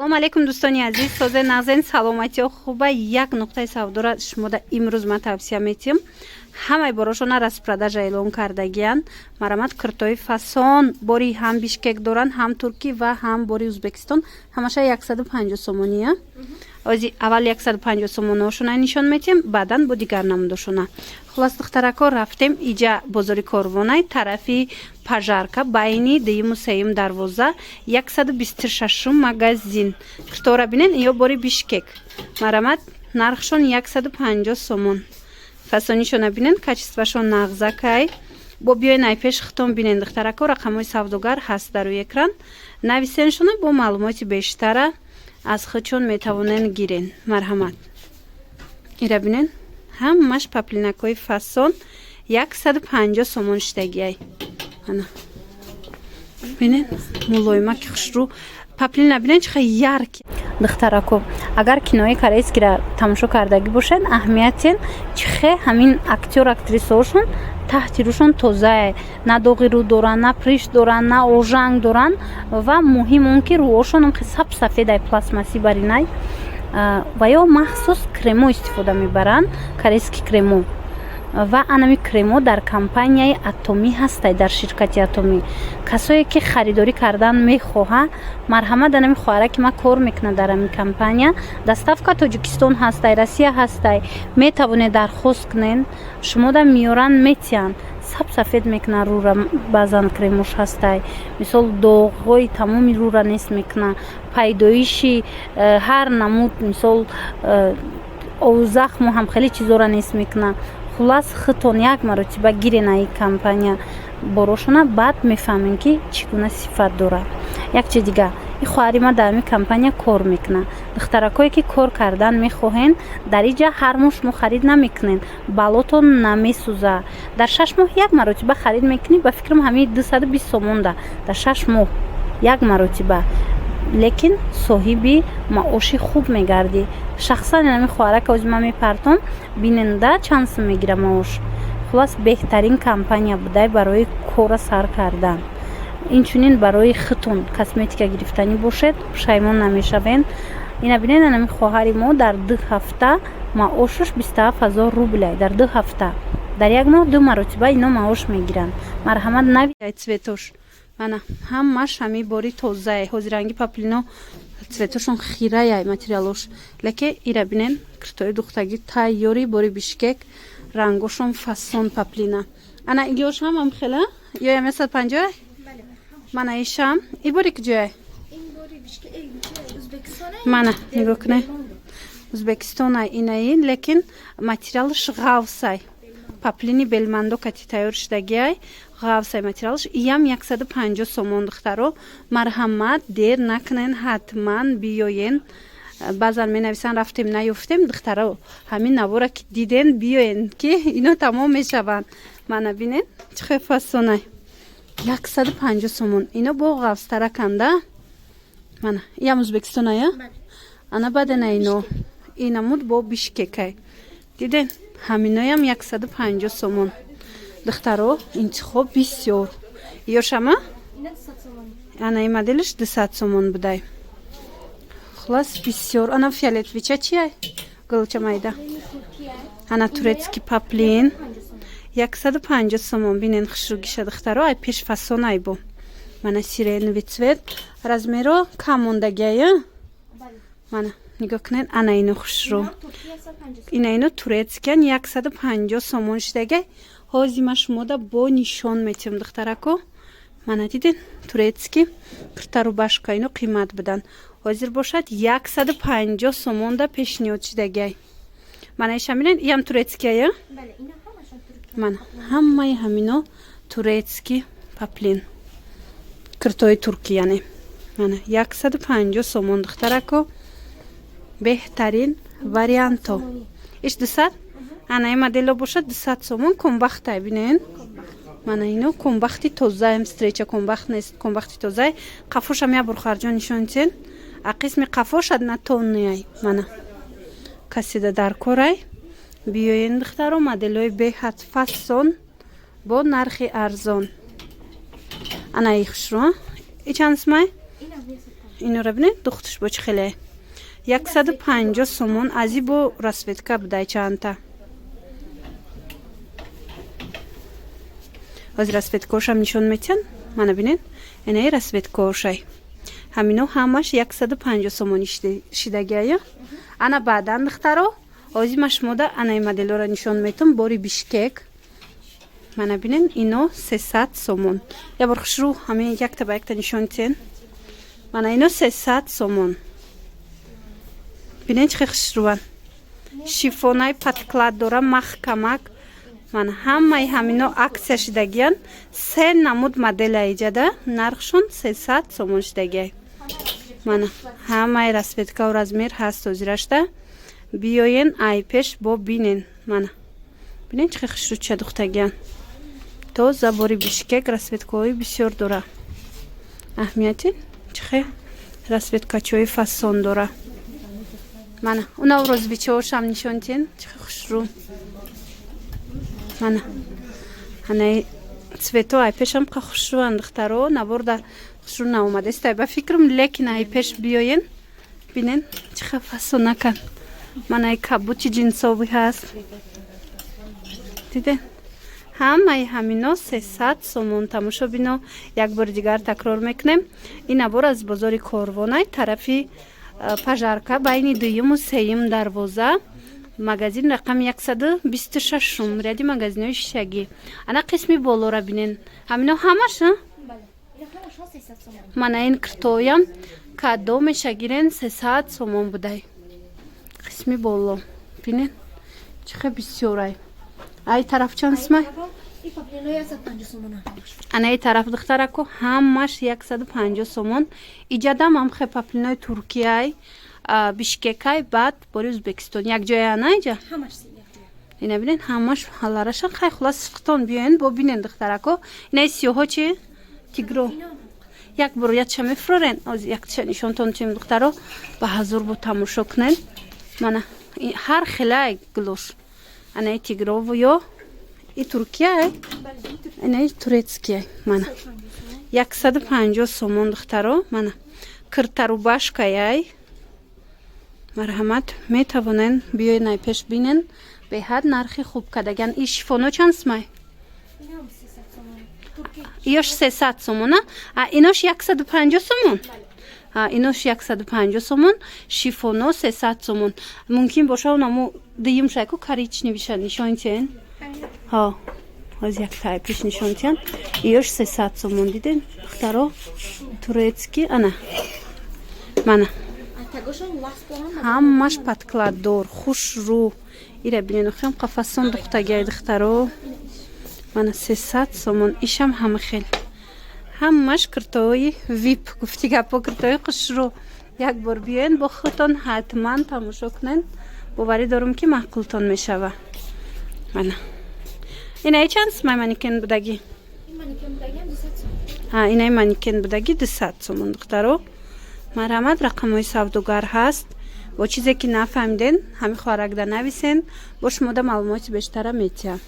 салом алейкум дӯстони азиз, созе нағзен саломатиё хуба як нуқтаи савдора шумода имрӯз ма тавсия метиҳам. ҳамаи борошона распродажа эълон кардагиянд. марамат киртои фасон бори ҳам бишкек доранд, ҳам туркӣ ва ҳам бори ӯзбекистон. ҳамаша 150 сомония. ози аввал 150 сомоношона нишон метиҳем, баъдан бо дигар намудошона. хулос духтарако рафтем иҷа бозори Корвонай, тарафи пажарка, байни 2-3 дарвоза, 126 магазин. киртора бинен ё бори бишкек. марамат нархшон 150 сомон. фасонишона бинен, качествашон нағзакай. бо биёен айпеш хитон бинен духтарако, рақамҳои савдогар ҳаст дар рӯи экран. нависеншона бо маълумоти бештара аз хичон метавонен гирен. марҳамат. ира бинен ҳамаш паплинакои фасон 150 сомон штагиай. ана бинен мулоимаки хушрӯ паплина бинен чиха ярк. духтарако, агар кинои корейскиро тамошо кардагӣ бошед, аҳамиятен чихе ҳамин актёр актрисаҳошон таҳти рӯшон тозае, на доғи рӯ доранд, на приш доранд, на ожанг доранд ва муҳим он ки рӯҳошон саб сафедай пластмассӣ баринай ва ё махсус кремо истифода мебаранд, корейски кремо. ва анами кремо дар компанияи Атоми ҳастай, дар ширкати Атоми. касое ки харидорӣ кардан мехоҳа, марҳамат анами хоҳараки ма кор мекуна дар ами компания. доставка Тоҷикистон ҳастай, Россия ҳастай. метавонед дархост кунен, шумода миёран метиҳан. саб сафед мекуна рӯра, баъзан кремош ҳастай. мисол доғҳои тамоми рӯра нест мекуна. пайдоиши ҳар намуд, мисол захму ҳам хеле чизора нест мекуна. хулас хитон як маротиба гирен аи компания борошона, баъд мефаҳмем ки чӣ гуна сифат дора. як чи дигар, и хоҳари ма дар ами компания кор мекуна. духтаракое ки кор кардан мехоҳен, дар иҷа ҳар моҳ шумо харид намекунен, балотон намесӯза. дар 6 моҳ як маротиба харид мекунӣ, ба фикрам ҳамин 220 сомонда дар 6 моҳ як маротиба. лекин соҳиби маоши хуб мегардӣ. шахсан ами хоҳарака ози ма мепартом, бинанда чанд сум мегира маош. хулас беҳтарин компания будай барои кора сар кардан. инчунин барои хитон косметика гирифтанӣ бошед, пушаймон намешавен. ина бинед ами хоҳари мо дар 2 ҳафта маошаш 27,000 рублай. дар 2 ҳафта, дар як моҳ 2 маротиба ино маош мегиранд. марҳамат навиай цветош. мана ҳамаш ҳами бори тозае. ҳозиранги паплино цветошон хираяй материалош. леке ира бинен киртои духтагӣ тайёри бори бишкек, рангошон фасон паплина. ана игёшам ам хела ё 150. мана ишам и бори куҷояй? мана нигоҳ кунед, ӯзбекистонай инаи, лекин материалш ғавсай. паплини белмандокати тайёр штагиай, ғавсай материалш. иям 150 сомон духтаро. марҳамат, дер накунен, ҳатман биёен. баъзан менависанд рафтем наёфтем. духтаро ҳамин навора ки диден биёен ки ино тамом мешаванд. мана бинен чихе фасонай 150 сомон. ино бо ғавстараканда. мана иям ӯзбекистоная. ана бадена ино инамуд бо бишкекай. диден ҳаминоям 150 сомон. духтаро интихоб бисёр. ёшама ана и моделиш 200 сомон будай. хулас бисёр. ана фиолетовича чияй? гулчамайда. ана турецки паплин 150 сомон. бинен хушругиша духтаро, ай пеш фасонай бо. мана сиреновый цвет. размеро кам мондагия. мана нигоҳ кунед, ана ино хушрӯ. ина ино турецкиян 150 сомон штагай. ҳози ма шумода бо нишон метиҳам духтарако. мана диден турецки киртарубашка ино қимат будан. ҳозир бошад 150 сомонда пешниҳод штагай. мана иша бинен, иям турецкия. мана ҳамаи ҳамино турецки паплин, киртои туркӣ яъне. мана 150 сомон духтарако. беҳтарин варианто. иш 200. ана и модело бошад 200 сомон. комбахтай бинен. мана ино комбахти тозаем, стреча комбахт нест, комбахти тозае. қафошам я бурхарҷон нишонтен. а қисми қафошад натонияй. мана касида дар корай. биёен духтаро, моделои беҳад фасон бо нархи арзон. ана и хушро. и чанд сумай? اینو را بینید دختش با چه خیلی 150 سومون ازی با راسویتکا بودای چند تا از راسویتکاش هم نشون میتین منو بینید اینه راسویتکاشای همینو همش 150 سومون شیدگیه انا بعدن دخترو ازی مشموده انای مدلو را نشون میتون باری بیشکک منو بینید اینو 300 سومون یا برخش رو همین یک تا با یک تا نشون تین منو اینو 300 سومون بینید چه خشروان شیفونای پتکلاد داره محکمک من همه همینو اکسیا شدگیان 3 نمود مدل ایجاده نرخشون 300 سومون شدگی من همه راسویتکا و رزمیر هست وزیرشته بیاین ای پیش با بینین من بینین چه خشرو چه دختگیان تو زباری بیشکک راسویتکایی بسیار داره اهمیتی چه راسویتکاچوی فاسون داره من اونا روزبیچه‌اش هم نشون تین چه خشرو من هنای цвету ай пешам хушруванд духтаро набурда хушру наомада истай ба фикрам лекин ай пеш биёен бинен чӣ фасонакан ман ай кабути ҷинсовӣ ҳаст диден ҳамаи ҳамино 300 сомон тамошо бино як бори дигар такрор мекунем ин набор аз бозори корвонай тарафи пажарка байни дуюму сеюм дарвоза магазин рақам 126 ряди магазинои шишагӣ ана қисми болора бинен ҳамино ҳамаш мана ин киртоям кадо мешагирен 300 сомон будай қисми боло бинен чихе бисёрай ай тараф чансмай ана ай тараф духтарако ҳамаш 150 сомон иҷадам ам хе паплинои туркияй бишкекай баъд бори ӯзбекистон як ҷоя анаиҷа ина бинен ҳамаш ҳалараша хай хулас сифтон биёен бо бинен духтарако инаи сиёҳо чи тигро як буроятша мефурорен оз якша нишонтон чим духтаро ба ҳазур бо тамошо кунен мана ҳар хелай глош анаи тигрову ё и туркияй инаи турецкияй мана 150 сомон духтаро мана киртарубашкаяй марҳамат метавонен биёен ай пеш бинен беҳад нархи хуб кардаган и шифоно чансмай иёш 300 сомона инош 150 сомон инош 150 сомон шифоно 300 сомон мумкин боша онаму дуюм шайку коричневый виша нишонтен ҳа аз як тай пеш нишонтен иёш 300 сомон диден духтаро турецки ана мана ҳамаш паткладдор хушрӯ ира бинен хем қафасон духтагиай духтаро мана 300 сомон ишам ҳама хел ҳамаш киртои вип гуфти гапо киртои хушрӯ як бор биёен бо худтон ҳатман тамошо кунен боварӣ дорам ки маъқултон мешава мана инаи чанд сомай маникен будагӣ инаи маникен будагӣ 200 сомон духтаро марҳамат рақамҳои савдогар ҳаст бо чизе ки нафаҳмиден ҳамин хоҳаракда нависен бо шумода маълумоти бештара метиҳам